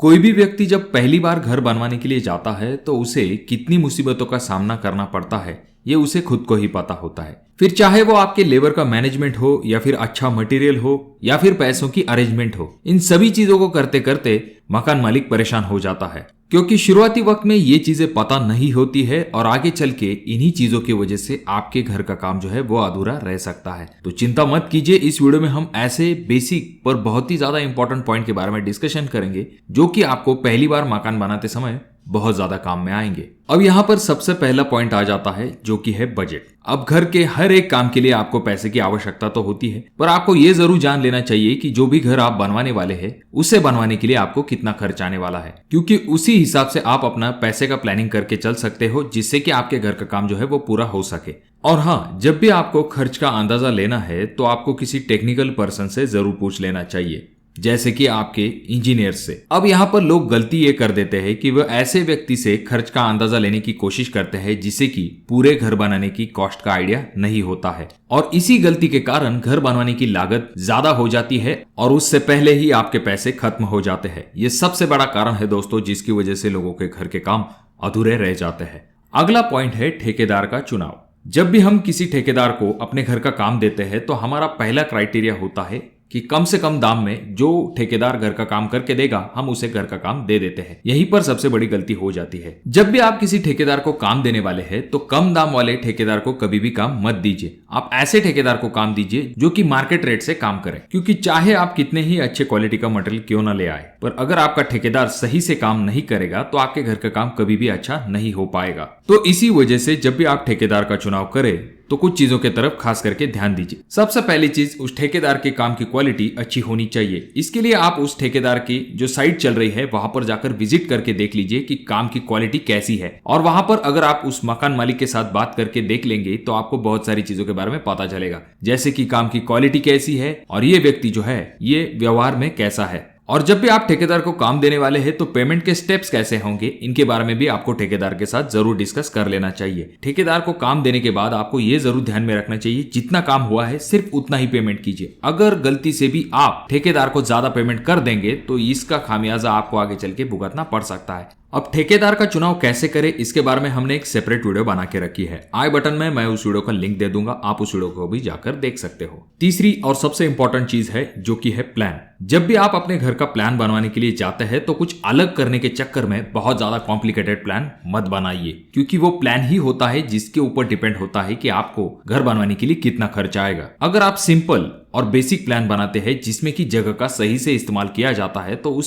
कोई भी व्यक्ति जब पहली बार घर बनवाने के लिए जाता है तो उसे कितनी मुसीबतों का सामना करना पड़ता है ये उसे खुद को ही पता होता है। फिर चाहे वो आपके लेबर का मैनेजमेंट हो या फिर अच्छा मटेरियल हो या फिर पैसों की अरेंजमेंट हो, इन सभी चीजों को करते करते मकान मालिक परेशान हो जाता है क्योंकि शुरुआती वक्त में ये चीजें पता नहीं होती है और आगे चल के इन्हीं चीजों की वजह से आपके घर का काम जो है वो अधूरा रह सकता है। तो चिंता मत कीजिए, इस वीडियो में हम ऐसे बेसिक पर बहुत ही ज्यादा इंपॉर्टेंट पॉइंट के बारे में डिस्कशन करेंगे जो कि आपको पहली बार मकान बनाते समय बहुत ज्यादा काम में आएंगे। अब यहाँ पर सबसे पहला पॉइंट आ जाता है जो कि है बजट। अब घर के हर एक काम के लिए आपको पैसे की आवश्यकता तो होती है, पर आपको ये जरूर जान लेना चाहिए कि जो भी घर आप बनवाने वाले हैं उसे बनवाने के लिए आपको कितना खर्च आने वाला है, क्योंकि उसी हिसाब से आप अपना पैसे का प्लानिंग करके चल सकते हो जिससे कि आपके घर का काम जो है वो पूरा हो सके। और हाँ, जब भी आपको खर्च का अंदाजा लेना है तो आपको किसी टेक्निकल पर्सन से जरूर पूछ लेना चाहिए, जैसे कि आपके इंजीनियर से। अब यहाँ पर लोग गलती ये कर देते हैं कि वह ऐसे व्यक्ति से खर्च का अंदाजा लेने की कोशिश करते हैं जिसे कि पूरे घर बनाने की कॉस्ट का आइडिया नहीं होता है, और इसी गलती के कारण घर बनवाने की लागत ज्यादा हो जाती है और उससे पहले ही आपके पैसे खत्म हो जाते हैं। ये सबसे बड़ा कारण है दोस्तों जिसकी वजह से लोगों के घर के काम अधूरे रह जाते हैं। अगला पॉइंट है ठेकेदार का चुनाव। जब भी हम किसी ठेकेदार को अपने घर का काम देते हैं तो हमारा पहला क्राइटेरिया होता है कि कम से कम दाम में जो ठेकेदार घर का काम करके देगा हम उसे घर का काम दे देते हैं। यहीं पर सबसे बड़ी गलती हो जाती है। जब भी आप किसी ठेकेदार को काम देने वाले हैं तो कम दाम वाले ठेकेदार को कभी भी काम मत दीजिए। आप ऐसे ठेकेदार को काम दीजिए जो कि मार्केट रेट से काम करे, क्योंकि चाहे आप कितने ही अच्छे क्वालिटी का मटेरियल क्यों ना ले आए, पर अगर आपका ठेकेदार सही से काम नहीं करेगा तो आपके घर का काम कभी भी अच्छा नहीं हो पाएगा। तो इसी वजह से जब भी आप ठेकेदार का चुनाव करें तो कुछ चीजों के तरफ खास करके ध्यान दीजिए। सबसे पहली चीज, उस ठेकेदार के काम की क्वालिटी अच्छी होनी चाहिए। इसके लिए आप उस ठेकेदार की जो साइट चल रही है वहां पर जाकर विजिट करके देख लीजिए कि काम की क्वालिटी कैसी है, और वहां पर अगर आप उस मकान मालिक के साथ बात करके देख लेंगे तो आपको बहुत सारी चीजों के बारे में पता चलेगा, जैसे कि काम की क्वालिटी कैसी है और ये व्यक्ति जो है ये व्यवहार में कैसा है। और जब भी आप ठेकेदार को काम देने वाले हैं तो पेमेंट के स्टेप्स कैसे होंगे इनके बारे में भी आपको ठेकेदार के साथ जरूर डिस्कस कर लेना चाहिए। ठेकेदार को काम देने के बाद आपको ये जरूर ध्यान में रखना चाहिए जितना काम हुआ है सिर्फ उतना ही पेमेंट कीजिए। अगर गलती से भी आप ठेकेदार को ज्यादा पेमेंट कर देंगे तो इसका खामियाजा आपको आगे चल के भुगतना पड़ सकता है। अब ठेकेदार का चुनाव कैसे करें इसके बारे में हमने एक सेपरेट वीडियो बना के रखी है। आई बटन में मैं उस वीडियो का लिंक दे दूंगा, आप उस वीडियो को भी जाकर देख सकते हो। तीसरी और सबसे इंपॉर्टेंट चीज है जो कि है प्लान। जब भी आप अपने घर का प्लान बनवाने के लिए जाते हैं तो कुछ अलग करने के चक्कर में बहुत ज्यादा कॉम्प्लिकेटेड प्लान मत बनाइए, क्योंकि वो प्लान ही होता है जिसके ऊपर डिपेंड होता है कि आपको घर बनवाने के लिए कितना खर्च आएगा। अगर आप सिंपल और बेसिक प्लान बनाते हैं जिसमें कि जगह का सही से इस्तेमाल किया जाता है तो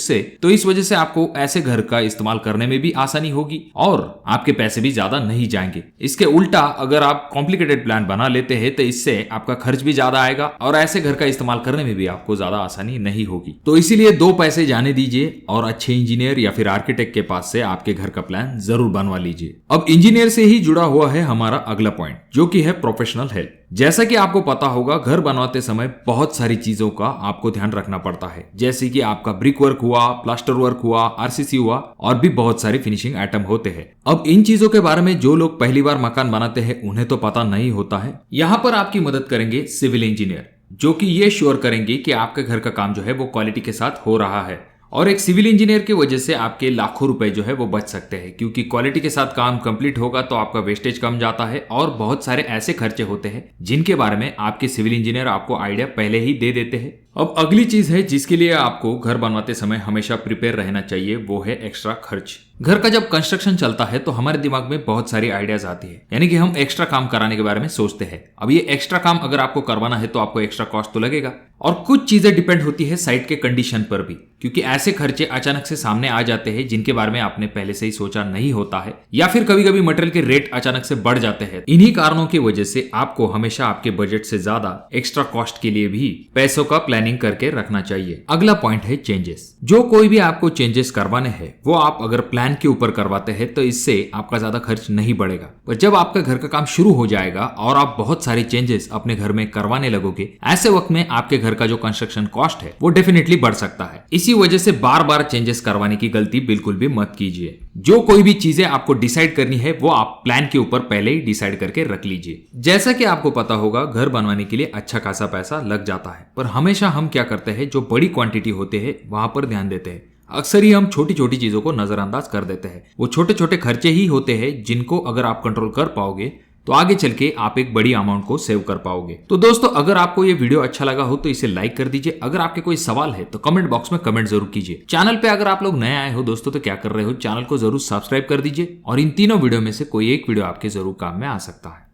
इस वजह से आपको ऐसे घर का इस्तेमाल करने में भी आसानी होगी और आपके पैसे भी ज्यादा नहीं जाएंगे। इसके उल्टा अगर आप कॉम्प्लिकेटेड प्लान बना लेते हैं तो इससे आपका खर्च भी ज्यादा आएगा और ऐसे घर का इस्तेमाल करने में भी आपको ज्यादा आसानी नहीं होगी। तो इसीलिए दो पैसे जाने दीजिए और अच्छे इंजीनियर या फिर आर्किटेक्ट के पास से आपके घर का प्लान जरूर बनवा लीजिए। अब इंजीनियर से ही जुड़ा हुआ है हमारा अगला पॉइंट जो कि है प्रोफेशनल हेल्प। जैसा कि आपको पता होगा घर बनवाते समय बहुत सारी चीजों का आपको ध्यान रखना पड़ता है, जैसे कि आपका ब्रिक वर्क हुआ, प्लास्टर वर्क हुआ, आरसीसी हुआ और भी बहुत सारे फिनिशिंग आइटम होते हैं। अब इन चीजों के बारे में जो लोग पहली बार मकान बनाते हैं उन्हें तो पता नहीं होता है। यहाँ पर आपकी मदद करेंगे सिविल इंजीनियर, जो कि ये श्योर करेंगे कि आपके घर का काम जो है वो क्वालिटी के साथ हो रहा है। और एक सिविल इंजीनियर की वजह से आपके लाखों रुपए जो है वो बच सकते हैं, क्योंकि क्वालिटी के साथ काम कंप्लीट होगा तो आपका वेस्टेज कम जाता है और बहुत सारे ऐसे खर्चे होते हैं जिनके बारे में आपके सिविल इंजीनियर आपको आइडिया पहले ही दे देते हैं। अब अगली चीज है जिसके लिए आपको घर बनवाते समय हमेशा प्रिपेयर रहना चाहिए, वो है एक्स्ट्रा खर्च। घर का जब कंस्ट्रक्शन चलता है तो हमारे दिमाग में बहुत सारी आइडियाज आती है, यानी कि हम एक्स्ट्रा काम कराने के बारे में सोचते हैं। अब ये एक्स्ट्रा काम अगर आपको करवाना है तो आपको एक्स्ट्रा कॉस्ट तो लगेगा, और कुछ चीजें डिपेंड होती है साइट के कंडीशन पर भी, क्योंकि ऐसे खर्चे अचानक से सामने आ जाते हैं जिनके बारे में आपने पहले से ही सोचा नहीं होता है, या फिर कभी कभी मटेरियल के रेट अचानक से बढ़ जाते हैं। इन्हीं कारणों की वजह से आपको हमेशा आपके बजट से ज्यादा एक्स्ट्रा कॉस्ट के लिए भी पैसों का प्लानिंग करके रखना चाहिए। अगला पॉइंट है चेंजेस। जो कोई भी आपको चेंजेस करवाने हैं वो आप अगर प्लान के ऊपर करवाते हैं तो इससे आपका ज्यादा खर्च नहीं बढ़ेगा, पर जब आपका घर का काम शुरू हो जाएगा और आप बहुत सारे चेंजेस अपने घर में करवाने लगोगे, ऐसे वक्त में आपके घर का जो कंस्ट्रक्शन कॉस्ट है वो डेफिनेटली बढ़ सकता है। इसी वजह से बार बार चेंजेस करवाने की गलती बिल्कुल भी मत कीजिए। जो कोई भी चीजें आपको डिसाइड करनी है वो आप प्लान के ऊपर पहले ही डिसाइड करके रख लीजिए। जैसा कि आपको पता होगा घर बनवाने के लिए अच्छा खासा पैसा लग जाता है, पर हमेशा हम क्या करते हैं, जो बड़ी क्वांटिटी होते हैं वहां पर ध्यान देते हैं। अक्सर ही हम छोटी छोटी चीजों को नजरअंदाज कर देते हैं। वो छोटे छोटे खर्चे ही होते हैं जिनको अगर आप कंट्रोल कर पाओगे तो आगे चल के आप एक बड़ी अमाउंट को सेव कर पाओगे। तो दोस्तों, अगर आपको ये वीडियो अच्छा लगा हो तो इसे लाइक कर दीजिए। अगर आपके कोई सवाल है तो कमेंट बॉक्स में कमेंट जरूर कीजिए। चैनल पे अगर आप लोग नए आए हो दोस्तों तो क्या कर रहे हो, चैनल को जरूर सब्सक्राइब कर दीजिए और इन तीनों वीडियो में से कोई एक वीडियो आपके जरूर काम में आ सकता है।